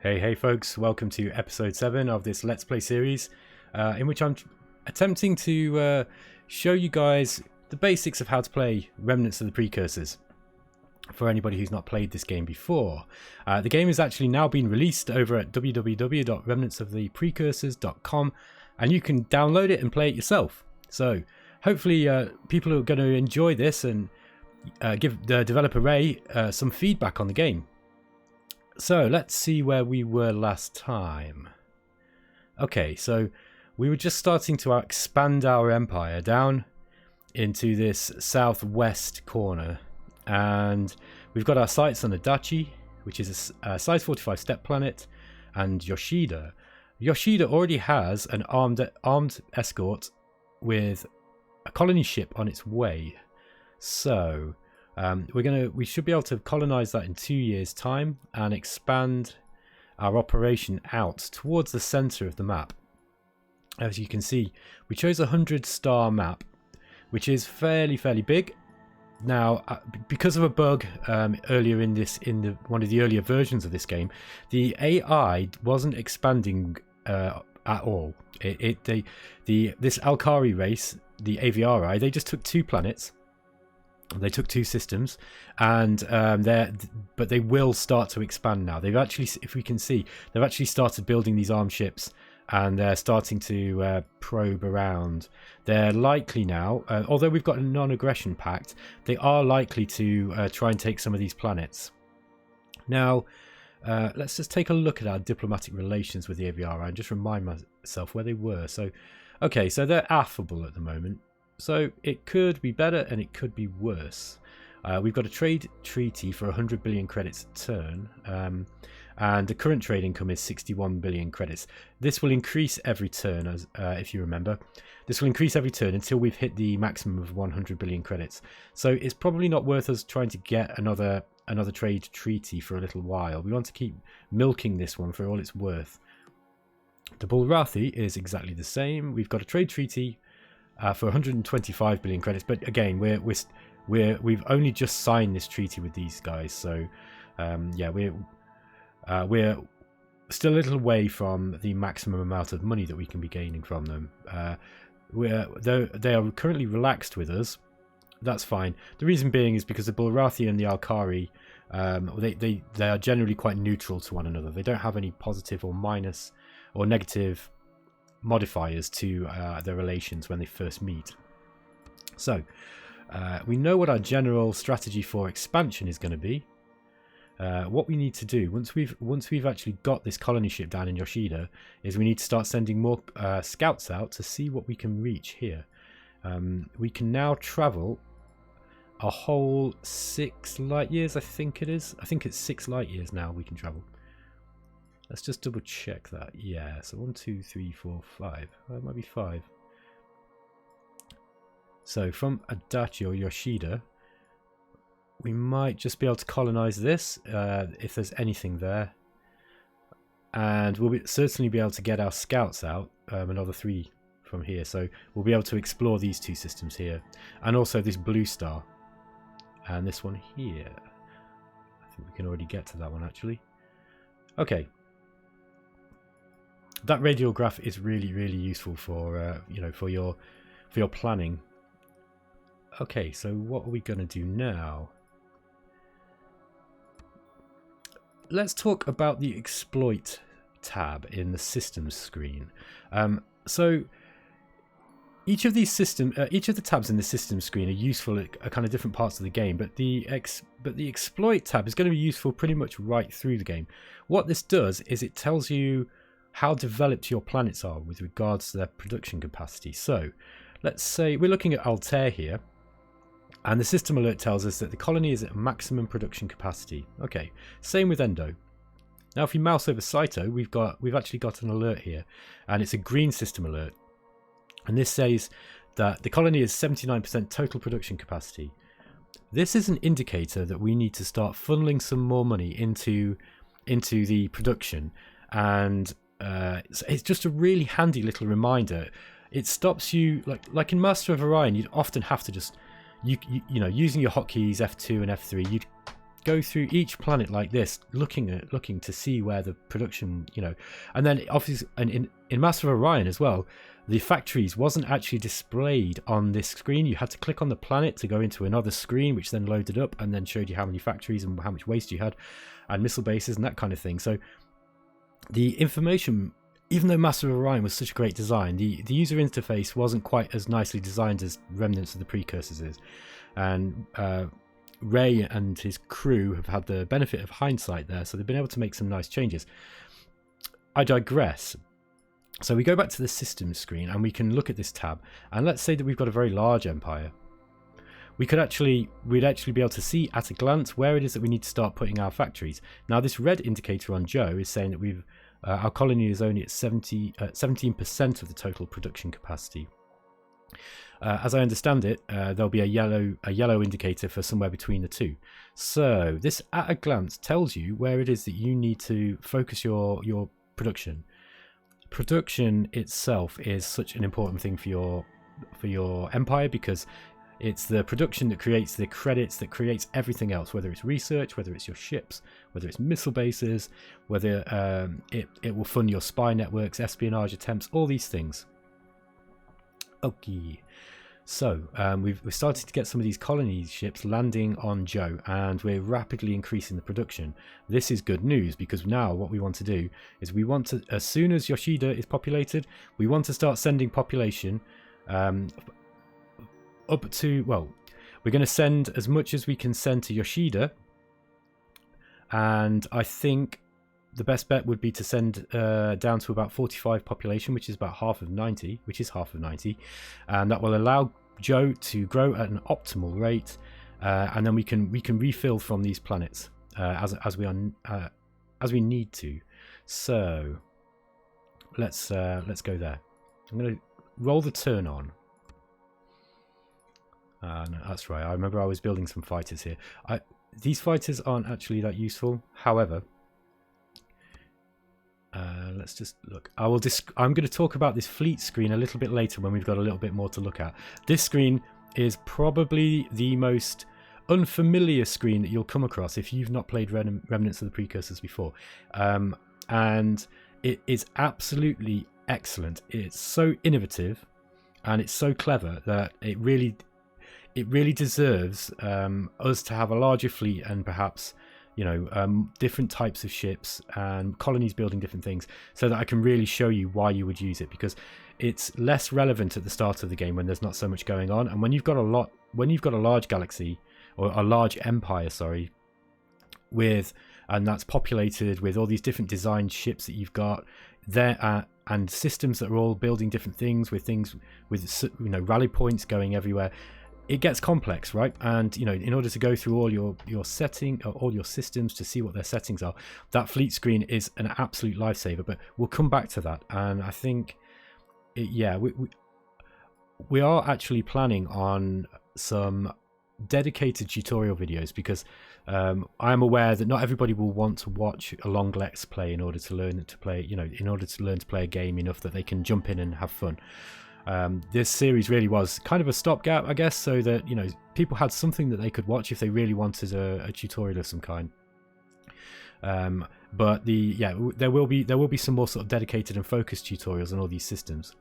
Hey folks, welcome to episode 7 of this Let's Play series in which I'm attempting to show you guys the basics of how to play Remnants of the Precursors for anybody who's not played this game before. The game is actually now being released over at www.remnantsoftheprecursors.com and you can download it and play it yourself. So hopefully people are going to enjoy this and give the developer Ray some feedback on the game. So let's see where we were last time. Okay, so we were just starting to expand our empire down into this southwest corner, and we've got our sights on Adachi, which is a size 45 step planet, and Yoshida. Yoshida already has an armed escort with a colony ship on its way, so we should be able to colonize that in 2 years' time and expand our operation out towards the center of the map. As you can see, we chose a 100-star map, which is fairly big. Now, because of a bug earlier in one of the earlier versions of this game, the AI wasn't expanding at all. This Alkari race, the AVRI, they just took 2 planets. They took 2 systems, and but they will start to expand now. They've actually, if we can see, they've actually started building these armed ships, and they're starting to probe around. They're likely now, although we've got a non-aggression pact, they are likely to try and take some of these planets. Now, let's just take a look at our diplomatic relations with the AVRI and just remind myself where they were. So, okay, so they're affable at the moment. So it could be better and it could be worse. We've got a trade treaty for 100 billion credits a turn, and the current trade income is 61 billion credits. This will increase every turn, as if you remember. This will increase every turn until we've hit the maximum of 100 billion credits. So it's probably not worth us trying to get another trade treaty for a little while. We want to keep milking this one for all it's worth. The Bulrathi is exactly the same. We've got a trade treaty for 125 billion credits, but again, we've only just signed this treaty with these guys, so yeah, we're still a little away from the maximum amount of money that we can be gaining from them. They are currently relaxed with us. That's fine. The reason being is because the Bulrathi and the Alkari, they are generally quite neutral to one another. They don't have any positive or minus or negative modifiers to their relations when they first meet. So we know what our general strategy for expansion is going to be. What we need to do once we've actually got this colony ship down in Yoshida is we need to start sending more scouts out to see what we can reach here. We can now travel a whole 6 light years, I think it is. I think it's 6 light years now we can travel. Let's just double check that. Yeah, so 1, 2, 3, 4, 5. Oh, it might be 5. So from Adachi or Yoshida, we might just be able to colonize this if there's anything there. And we'll certainly be able to get our scouts out, another 3 from here. So we'll be able to explore these 2 systems here. And also this blue star. And this one here. I think we can already get to that one actually. Okay. That radiograph is really useful for for your planning. Okay, so what are we going to do now? Let's talk about the exploit tab in the systems screen. So each of the tabs in the systems screen are useful at kind of different parts of the game, but the exploit tab is going to be useful pretty much right through the game. What this does is it tells you how developed your planets are with regards to their production capacity. So let's say we're looking at Altair here, and the system alert tells us that the colony is at maximum production capacity. Okay, same with Endo. Now if we mouse over Saito, we've actually got an alert here, and it's a green system alert, and this says that the colony is 79% total production capacity. This is an indicator that we need to start funneling some more money into the production, and it's just a really handy little reminder. It stops you, like in Master of Orion, you'd often have to just you know, using your hotkeys F2 and F3, go through each planet like this, looking to see where the production, and then obviously, and in Master of Orion as well, the factories wasn't actually displayed on this screen. You had to click on the planet to go into another screen, which then loaded up and then showed you how many factories and how much waste you had, and missile bases and that kind of thing. So the information, even though Master of Orion was such a great design, the user interface wasn't quite as nicely designed as Remnants of the Precursors is. And Ray and his crew have had the benefit of hindsight there, so they've been able to make some nice changes. I digress. So we go back to the systems screen and we can look at this tab, and let's say that we've got a very large empire. We'd actually be able to see at a glance where it is that we need to start putting our factories. Now this red indicator on Joe is saying that our colony is only at 17% of the total production capacity. As I understand it, there'll be a yellow indicator for somewhere between the two. So this at a glance tells you where it is that you need to focus your production. Production itself is such an important thing for your empire, because it's the production that creates the credits, that creates everything else, whether it's research, whether it's your ships, whether it's missile bases, whether it will fund your spy networks, espionage attempts, all these things. Okay, so we've started to get some of these colony ships landing on Joe, and we're rapidly increasing the production. This is good news, because now what we want to do is we want to, as soon as Yoshida is populated, we want to start sending population up to, well, we're going to send as much as we can send to Yoshida, and I think the best bet would be to send down to about 45 population, which is about half of 90, and that will allow Joe to grow at an optimal rate, and then we can refill from these planets as we need to. So let's go there. I'm going to roll the turn on. No, that's right. I remember I was building some fighters here. These fighters aren't actually that useful. However, let's just look. I'm going to talk about this fleet screen a little bit later when we've got a little bit more to look at. This screen is probably the most unfamiliar screen that you'll come across if you've not played Remnants of the Precursors before. And it is absolutely excellent. It's so innovative and it's so clever that it really deserves us to have a larger fleet, and perhaps different types of ships and colonies building different things, so that I can really show you why you would use it, because it's less relevant at the start of the game when there's not so much going on. And when you've got a large galaxy, or a large empire, sorry, and that's populated with all these different designed ships that you've got there, and systems that are all building different things with rally points going everywhere, it gets complex, right? And in order to go through all your systems to see what their settings are, that fleet screen is an absolute lifesaver. But we'll come back to that. And I think we are actually planning on some dedicated tutorial videos, because I am aware that not everybody will want to watch a long let's play in order to learn to play a game enough that they can jump in and have fun. This series really was kind of a stopgap, I guess, so that people had something that they could watch if they really wanted a tutorial of some kind. But there will be some more sort of dedicated and focused tutorials on all these systems.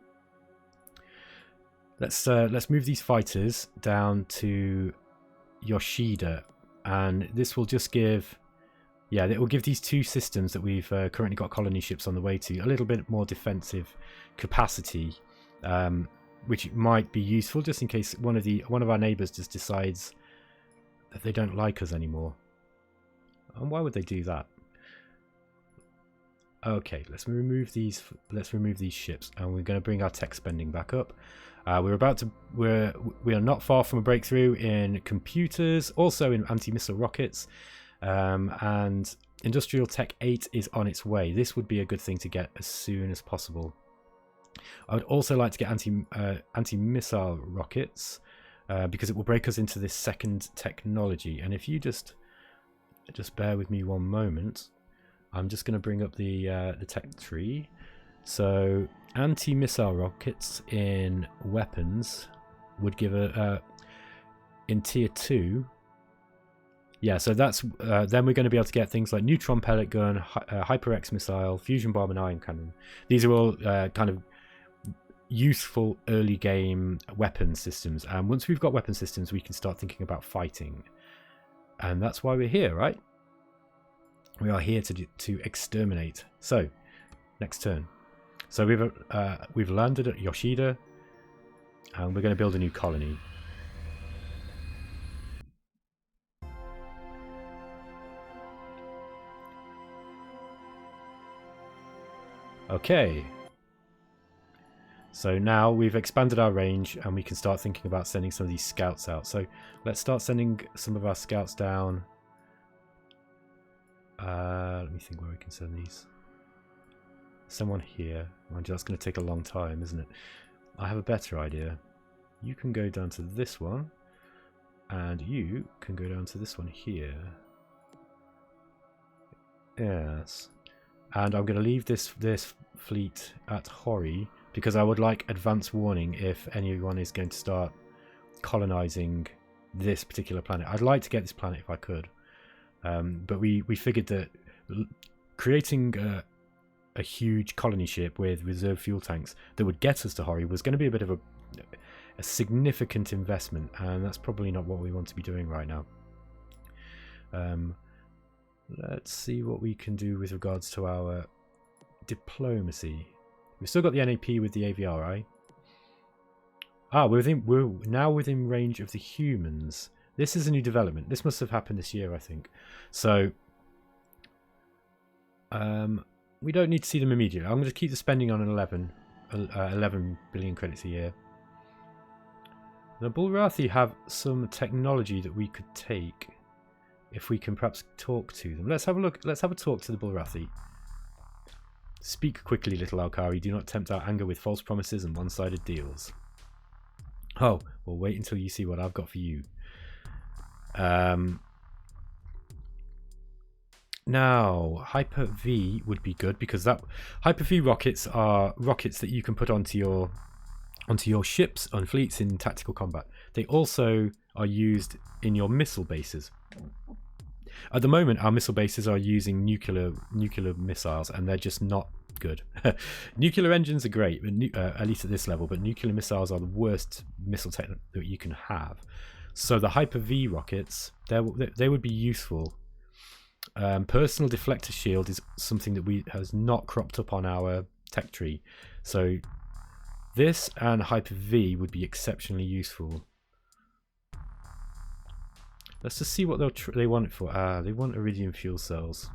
Let's move these fighters down to Yoshida, and this will just give it will give these two systems that we've currently got colony ships on the way to a little bit more defensive capacity. Which might be useful just in case one of our neighbours just decides that they don't like us anymore. And why would they do that? Okay, let's remove these ships, and we're going to bring our tech spending back up. We are not far from a breakthrough in computers, also in anti-missile rockets, and Industrial Tech 8 is on its way. This would be a good thing to get as soon as possible. I would also like to get anti-missile rockets, because it will break us into this second technology. And if you just bear with me one moment, I'm just going to bring up the tech tree. So anti-missile rockets in weapons would give in tier 2 yeah, so that's then we're going to be able to get things like neutron pellet gun, Hyper-X missile, fusion bomb, and ion cannon. These are all kind of useful early game weapon systems, and once we've got weapon systems, we can start thinking about fighting, and that's why we're here, right? We are here to exterminate. So, next turn. So we've landed at Yoshida, and we're going to build a new colony. Okay. So now we've expanded our range, and we can start thinking about sending some of these scouts out. So let's start sending some of our scouts down. Let me think where we can send these. Someone here. Mind you, that's going to take a long time, isn't it? I have a better idea. You can go down to this one, and you can go down to this one here. Yes. And I'm going to leave this fleet at Hori, because I would like advance warning if anyone is going to start colonizing this particular planet. I'd like to get this planet if I could. But we figured that creating a huge colony ship with reserve fuel tanks that would get us to Hori was going to be a bit of a significant investment, and that's probably not what we want to be doing right now. Let's see what we can do with regards to our diplomacy. We've still got the NAP with the AVRI. Ah, we're now within range of the humans. This is a new development. This must have happened this year, I think. So, we don't need to see them immediately. I'm going to keep the spending on an 11 billion credits a year. The Bulrathi have some technology that we could take if we can perhaps talk to them. Let's have a look. Let's have a talk to the Bulrathi. Speak quickly, little Alkari. Do not tempt our anger with false promises and one-sided deals. Oh, well, wait until you see what I've got for you. Now, Hyper-V would be good, because that Hyper-V rockets are rockets that you can put onto your ships and fleets in tactical combat. They also are used in your missile bases. At the moment, our missile bases are using nuclear missiles, and they're just not good. Nuclear engines are great, but at least at this level, but nuclear missiles are the worst missile tech that you can have. So the Hyper-V rockets, they would be useful. Personal deflector shield is something that has not cropped up on our tech tree. So this and Hyper-V would be exceptionally useful. Let's just see what they want it for. They want iridium fuel cells.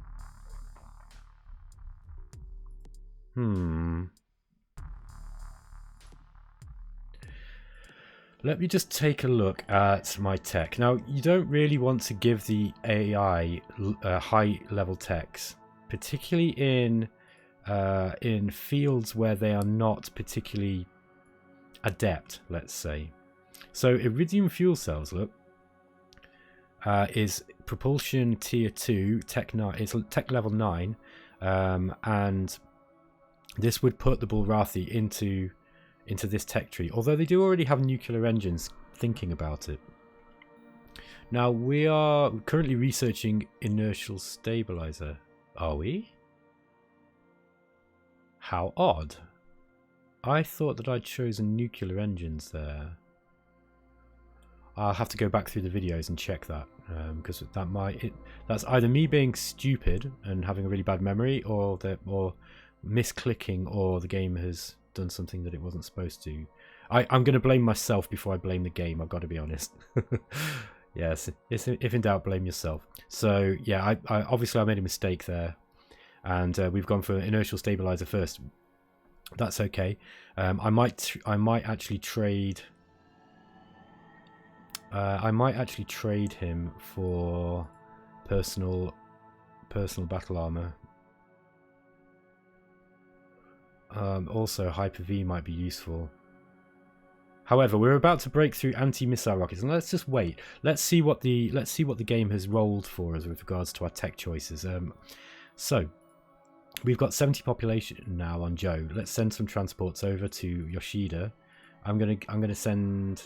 Let me just take a look at my tech. Now, you don't really want to give the AI high-level techs, particularly in fields where they are not particularly adept, let's say. So, iridium fuel cells, look, is propulsion tier 2, tech 9. It's tech level 9, and this would put the Bulrathi into this tech tree, although they do already have nuclear engines thinking about it. Now, we are currently researching inertial stabilizer. Are we? How odd. I thought that I'd chosen nuclear engines there. I'll have to go back through the videos and check that, because that's either me being stupid and having a really bad memory, or misclicking, or the game has done something that it wasn't supposed to. I'm going to blame myself before I blame the game. I've got to be honest. Yes, if in doubt, blame yourself. So yeah, I obviously I made a mistake there, and we've gone for inertial stabilizer first. That's okay. I might actually trade. I might actually trade him for personal battle armor. Also, Hyper-V might be useful. However, we're about to break through anti-missile rockets, and let's just wait. Let's see what the game has rolled for us with regards to our tech choices. So we've got 70 population now on Joe. Let's send some transports over to Yoshida. I'm gonna send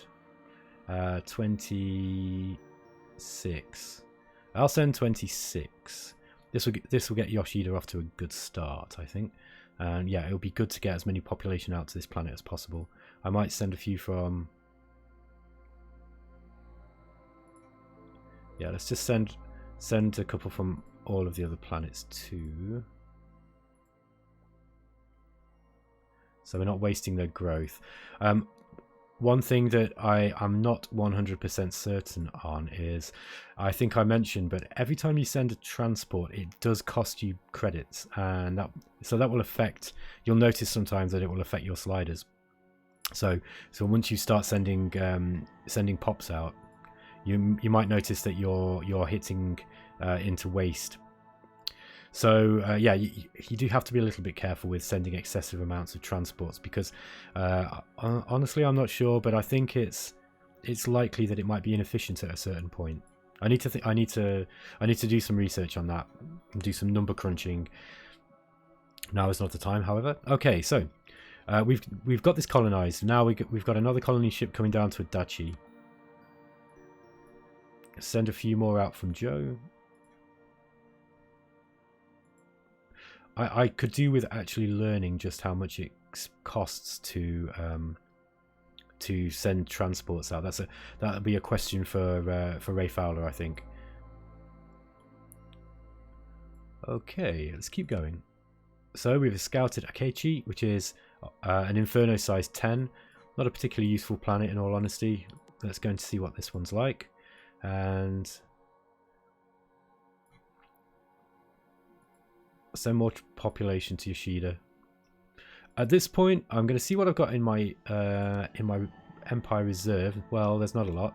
26. I'll send 26. This will get Yoshida off to a good start, I think. And yeah, it'll be good to get as many population out to this planet as possible. I might send a few from... Yeah, let's just send a couple from all of the other planets too. So we're not wasting their growth. One thing that I'm not 100% certain on is, I think I mentioned, but every time you send a transport, it does cost you credits, and that will affect. You'll notice sometimes that it will affect your sliders. So once you start sending pops out, you might notice that you're hitting into waste. So yeah, you do have to be a little bit careful with sending excessive amounts of transports, because honestly I'm not sure, but I think it's likely that it might be inefficient at a certain point. I need to do some research on that and do some number crunching. Now is not the time, however. Okay, so we've got this colonized. Now we've got another colony ship coming down to Adachi. Send a few more out from Joe. I could do with actually learning just how much it costs to send transports out. That'll be a question for Ray Fowler, I think. Okay, let's keep going. So we've scouted Akechi, which is an Inferno size 10. Not a particularly useful planet, in all honesty. Let's go and see what this one's like. And send more population to Yoshida. At this point, I'm going to see what I've got in my Empire Reserve. Well, there's not a lot.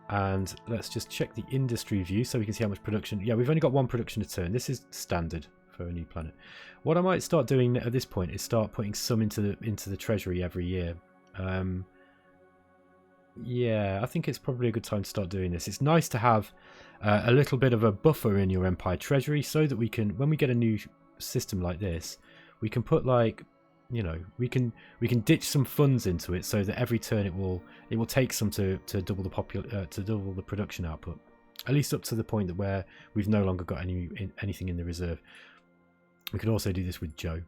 And let's just check the industry view so we can see how much production. Yeah, we've only got one production a turn. This is standard for a new planet. What I might start doing at this point is start putting some into the treasury every year. Yeah, I think it's probably a good time to start doing this. It's nice to have a little bit of a buffer in your Empire treasury, so that we can, when we get a new system like this, we can put, like, you know, we can ditch some funds into it, so that every turn it will take some to double the production output, at least up to the point that where we've no longer got anything in the reserve. We can also do this with Joe.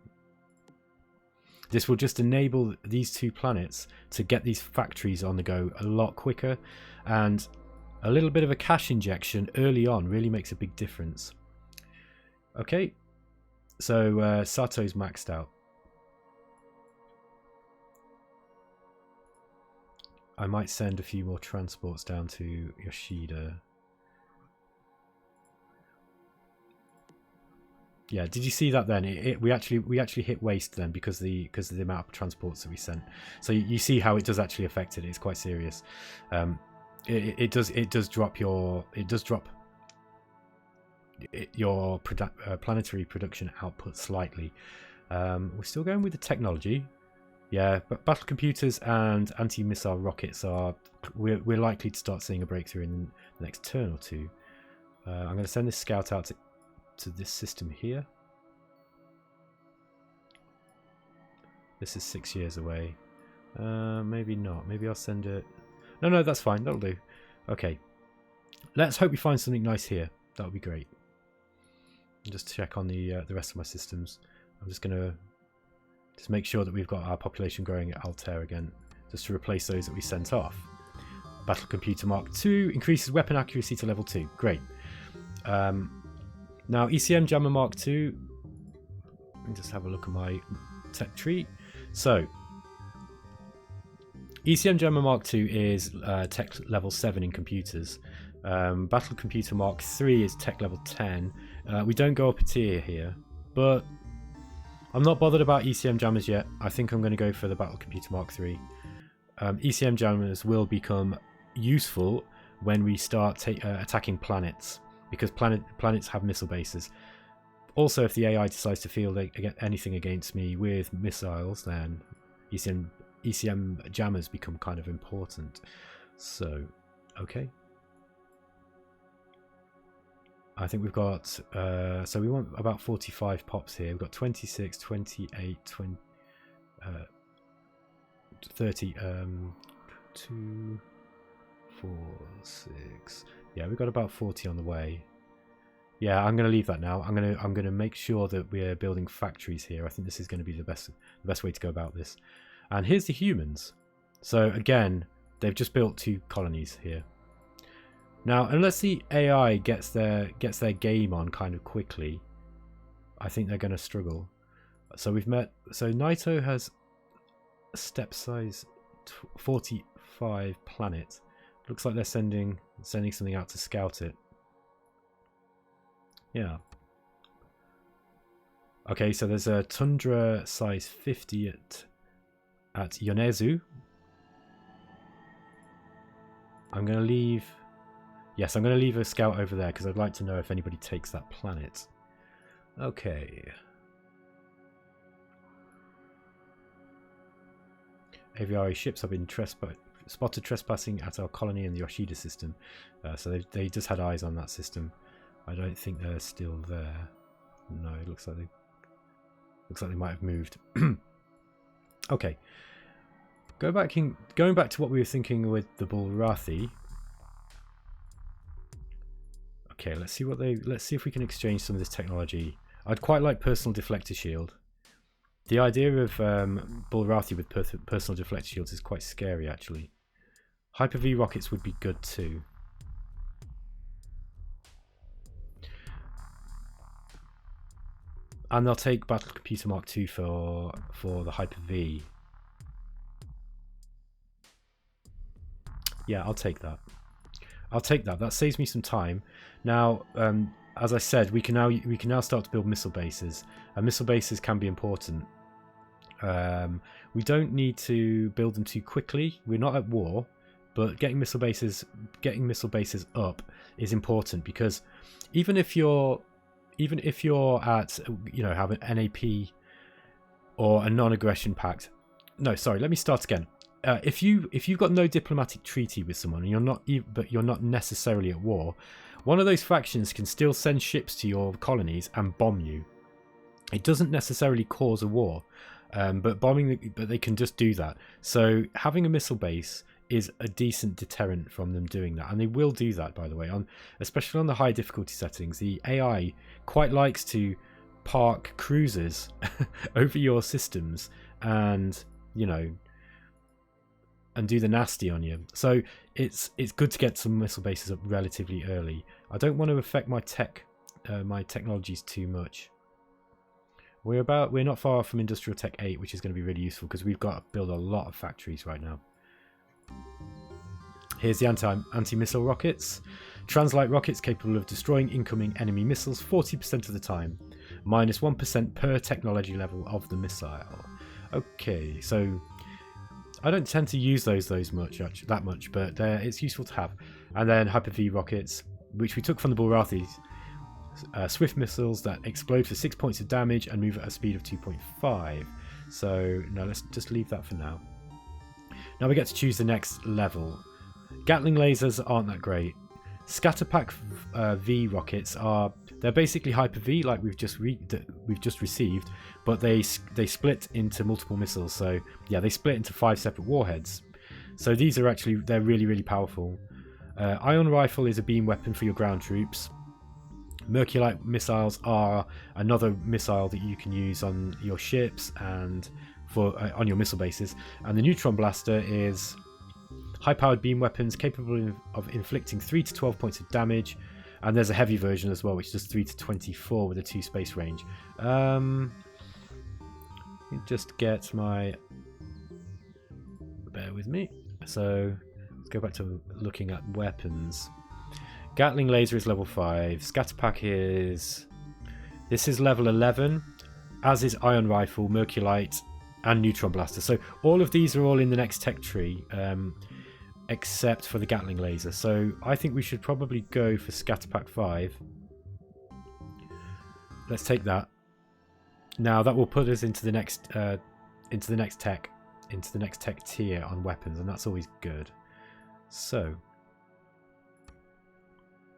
This will just enable these two planets to get these factories on the go a lot quicker, and a little bit of a cash injection early on really makes a big difference. Okay, so Sato's maxed out. I might send a few more transports down to Yoshida. Yeah, did you see that then? We actually hit waste then because of the amount of transports that we sent. So you see how it does actually affect it. It's quite serious. It does drop your planetary production output slightly. We're still going with the technology. Yeah, but battle computers and anti-missile rockets we're likely to start seeing a breakthrough in the next turn or two. I'm going to send this scout out to this system here. This is 6 years away. Maybe not. Maybe I'll send it. No, that's fine. That'll do. Okay. Let's hope we find something nice here. That would be great. Just check on the rest of my systems. I'm just going to make sure that we've got our population growing at Altair again, just to replace those that we sent off. Battle Computer Mark II increases weapon accuracy to level 2. Great. Now, ECM Jammer Mark II. Let me just have a look at my tech tree. So, ECM Jammer Mark II is tech level 7 in computers. Battle Computer Mark III is tech level 10. We don't go up a tier here, but I'm not bothered about ECM Jammers yet. I think I'm going to go for the Battle Computer Mark III. ECM Jammers will become useful when we start attacking planets, because planets have missile bases. Also, if the AI decides to field anything against me with missiles, then ECM Jammers become kind of important. So, okay. I think we've got, so we want about 45 pops here. We've got 26, 28, 20, 30, 2, 4, 6, Yeah, we've got about 40 on the way. Yeah, I'm going to leave that now. I'm going to make sure that we're building factories here. I think this is going to be the best way to go about this. And here's the humans. So again, they've just built 2 colonies here. Now, unless the AI gets their game on kind of quickly, I think they're going to struggle. So we've met. So Naito has a step size 45 planet. Looks like they're sending something out to scout it. Yeah. Okay, so there's a tundra size 50 at Yonezu. I'm going to leave... Yes, I'm going to leave a scout over there because I'd like to know if anybody takes that planet. Okay. Aviary ships have been spotted trespassing at our colony in the Yoshida system. So they just had eyes on that system. I don't think they're still there. No, it looks like they might have moved. Okay. Going back to what we were thinking with the Bulrathi. Okay, let's see if we can exchange some of this technology. I'd quite like personal deflector shield. The idea of Bulrathi with personal deflector shields is quite scary, actually. Hyper-V rockets would be good too. And they'll take Battle Computer Mark II for the Hyper-V. Yeah, I'll take that. That saves me some time. Now, as I said, we can now start to build missile bases, and missile bases can be important. We don't need to build them too quickly. We're not at war, but getting missile bases up is important, because even if you're at, you know, have an NAP or a non-aggression pact. No, sorry, let me start again. If you've got no diplomatic treaty with someone, and but you're not necessarily at war, one of those factions can still send ships to your colonies and bomb you. It doesn't necessarily cause a war, but they can just do that. So having a missile base is a decent deterrent from them doing that, and they will do that, by the way, especially on the high difficulty settings. The AI quite likes to park cruisers over your systems and, you know, and do the nasty on you. So it's good to get some missile bases up relatively early. I don't want to affect my technologies too much. We're not far from Industrial Tech 8, which is going to be really useful because we've got to build a lot of factories right now. Here's the anti-missile rockets. Translight rockets capable of destroying incoming enemy missiles 40% of the time. -1% per technology level of the missile. Okay, so I don't tend to use those that much, but it's useful to have. And then Hyper-V rockets, which we took from the Bulrathis. Swift missiles that explode for 6 points of damage and move at a speed of 2.5. So no, let's just leave that for now. Now we get to choose the next level. Gatling lasers aren't that great. Scatterpack V rockets they're basically Hyper-V, like we've just received, but they split into multiple missiles. So yeah, they split into 5 separate warheads. So these are they're really, really powerful. Ion rifle is a beam weapon for your ground troops. Merculite missiles are another missile that you can use on your ships and on your missile bases. And the neutron blaster is high-powered beam weapons capable of inflicting 3 to 12 points of damage. And there's a heavy version as well, which does 3 to 24 with a 2 space range. Just get my... Bear with me. So let's go back to looking at weapons. Gatling laser is level 5. Scatterpack is... This is level 11, as is ion rifle, merculite, and neutron blaster. So all of these are all in the next tech tree, except for the Gatling laser. So I think we should probably go for Scatterpack 5. Let's take that. Now that will put us into the next tech tier on weapons, and that's always good. So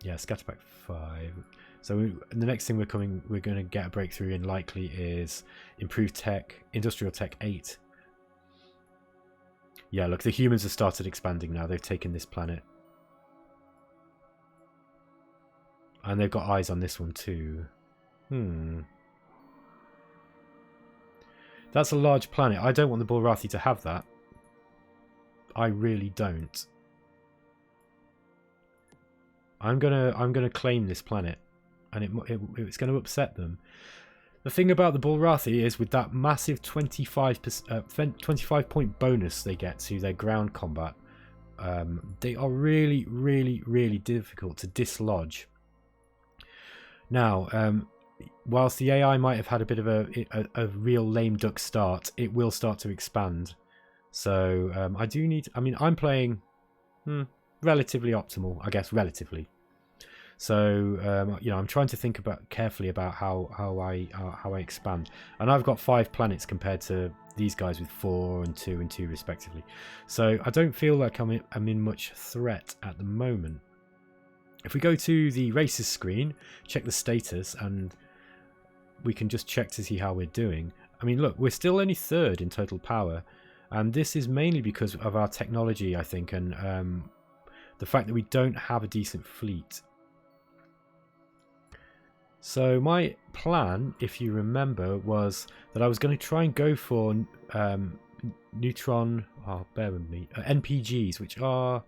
yeah, Scatterpack 5. So the next thing we're going to get a breakthrough in likely is improved tech, Industrial Tech 8. Yeah, look, the humans have started expanding now. They've taken this planet. And they've got eyes on this one too. That's a large planet. I don't want the Bulrathi to have that. I really don't. I'm gonna claim this planet, and it's going to upset them. The thing about the Bulrathi is with that massive 25 point bonus they get to their ground combat, they are really, really, really difficult to dislodge. Now, whilst the AI might have had a bit of a real lame duck start, it will start to expand. So I do need. I mean, I'm playing relatively optimal, I guess, relatively. So you know, I'm trying to think carefully about how I expand, and I've got 5 planets compared to these guys with 4 and 2 and 2 respectively. So I don't feel like I'm in much threat at the moment. If we go to the races screen, check the status, and we can just check to see how we're doing. I mean, look, we're still only 3rd in total power, and this is mainly because of our technology, I think, and the fact that we don't have a decent fleet. So my plan, if you remember, was that I was going to try and go for neutron, bear with me, NPGs, which are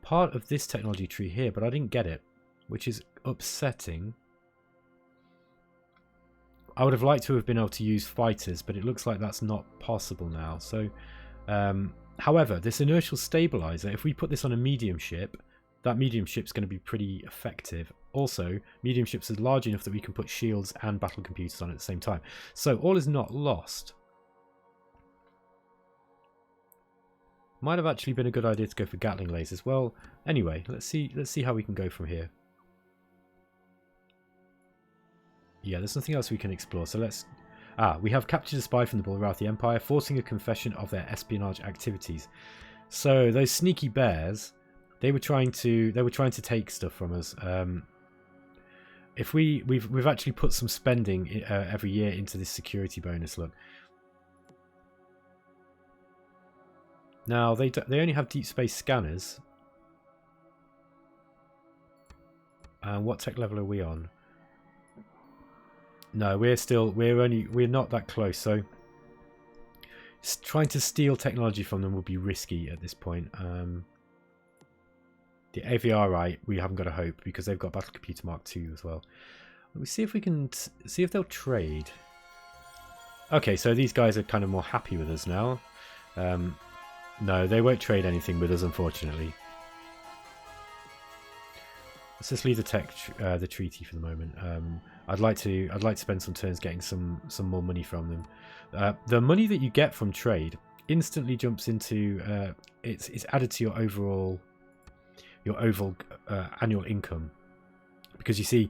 part of this technology tree here, but I didn't get it, which is upsetting. I would have liked to have been able to use fighters, but it looks like that's not possible now. So, however, this inertial stabilizer, if we put this on a medium ship, that medium ship's going to be pretty effective. Also, medium ships are large enough that we can put shields and battle computers on at the same time. So all is not lost. Might have actually been a good idea to go for Gatling Lasers. Well, anyway, let's see how we can go from here. Yeah, there's nothing else we can explore, so let's... we have captured a spy from the Bulrathi Empire, forcing a confession of their espionage activities. So those sneaky bears, they were trying to take stuff from us. If we've actually put some spending every year into this security bonus. Look. Now they only have deep space scanners. And what tech level are we on? No, we're not that close. So trying to steal technology from them would be risky at this point. The AVRI, we haven't got a hope because they've got Battle Computer Mark II as well. Let me see if we can see if they'll trade. Okay, so these guys are kind of more happy with us now. No, they won't trade anything with us, unfortunately. Let's just leave the treaty for the moment. I'd like to spend some turns getting some more money from them. The money that you get from trade instantly jumps into it's added to your overall annual income, because you see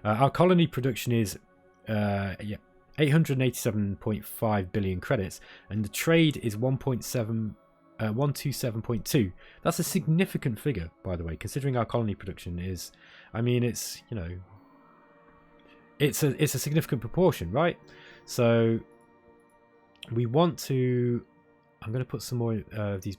our colony production is 887.5 billion credits, and the trade is 127.2. That's a significant figure, by the way, considering our colony production is, I mean, it's, you know, it's a significant proportion, right? So we want to, I'm going to put some more these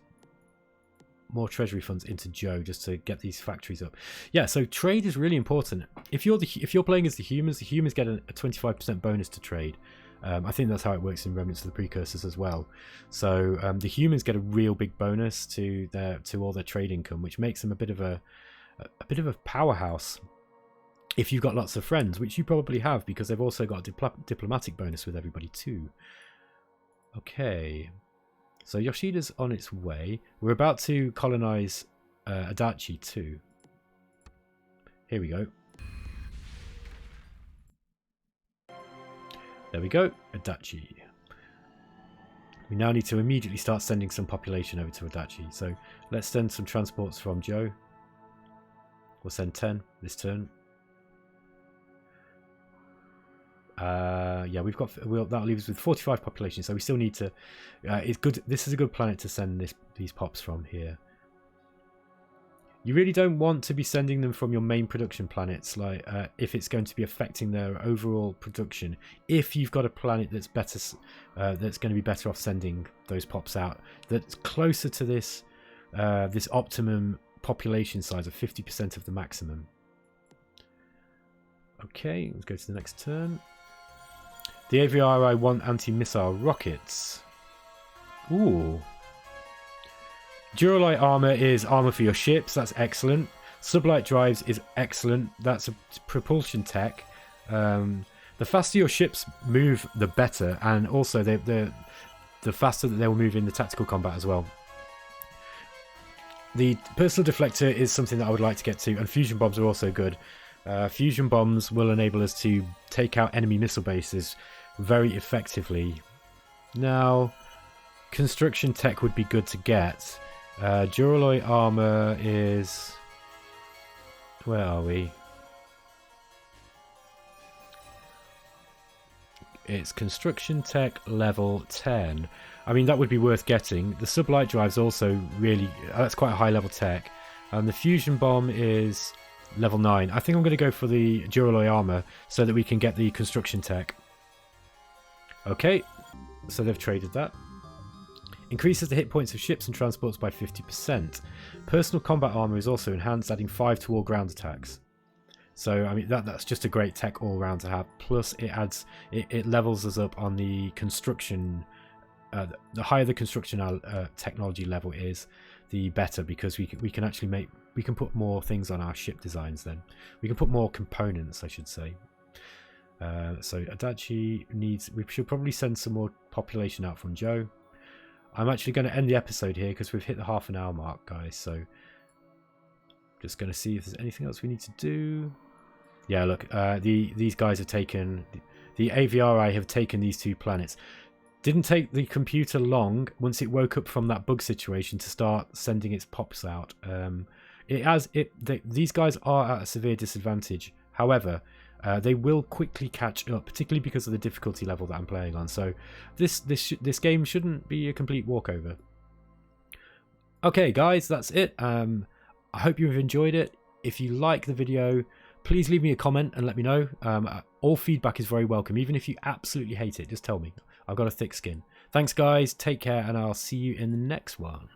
more treasury funds into Joe just to get these factories up. Yeah, so trade is really important. If you're playing as the humans get a 25% bonus to trade. I think that's how it works in Remnants of the Precursors as well. So the humans get a real big bonus to all their trade income, which makes them a bit of a powerhouse. If you've got lots of friends, which you probably have, because they've also got a diplomatic bonus with everybody too. Okay. So Yoshida's on its way. We're about to colonize Adachi too. Here we go. There we go, Adachi. We now need to immediately start sending some population over to Adachi. So let's send some transports from Joe. We'll send 10 this turn. Yeah, that'll leave us with 45 population, so we still need to it's good. This is a good planet to send these pops from here. You really don't want to be sending them from your main production planets, like if it's going to be affecting their overall production. If you've got a planet that's better, that's going to be better off sending those pops out, that's closer to this this optimum population size of 50% of the maximum. Okay, let's go to the next turn. The AVRI want anti-missile rockets. Ooh. Duralite armor is armor for your ships. That's excellent. Sublight drives is excellent. That's a propulsion tech. The faster your ships move, the better, and also the faster that they will move in the tactical combat as well. The personal deflector is something that I would like to get to, and fusion bombs are also good. Fusion bombs will enable us to take out enemy missile bases very effectively. Now, construction tech would be good to get. Duralloy armor is... Where are we? It's construction tech level 10. I mean, that would be worth getting. The sublight drive's also really... That's quite a high level tech. And the fusion bomb is level 9. I think I'm going to go for the Duralloy armor so that we can get the construction tech. Okay, so they've traded that. Increases the hit points of ships and transports by 50%. Personal combat armor is also enhanced, adding 5 to all ground attacks. So, I mean, that's just a great tech all round to have. Plus, it levels us up on the construction. The higher the construction technology level is, the better, because we can actually put more things on our ship designs. Then we can put more components, I should say. So Adachi needs. We should probably send some more population out from Joe. I'm actually going to end the episode here because we've hit the half-an-hour mark, guys. So just going to see if there's anything else we need to do. Yeah, look, these guys have taken... The AVRI have taken these 2 planets. Didn't take the computer long once it woke up from that bug situation to start sending its pops out. These guys are at a severe disadvantage. However, they will quickly catch up, particularly because of the difficulty level that I'm playing on. So this game shouldn't be a complete walkover. Okay, guys, that's it. I hope you've enjoyed it. If you like the video, please leave me a comment and let me know. All feedback is very welcome. Even if you absolutely hate it, just tell me. I've got a thick skin. Thanks, guys. Take care, and I'll see you in the next one.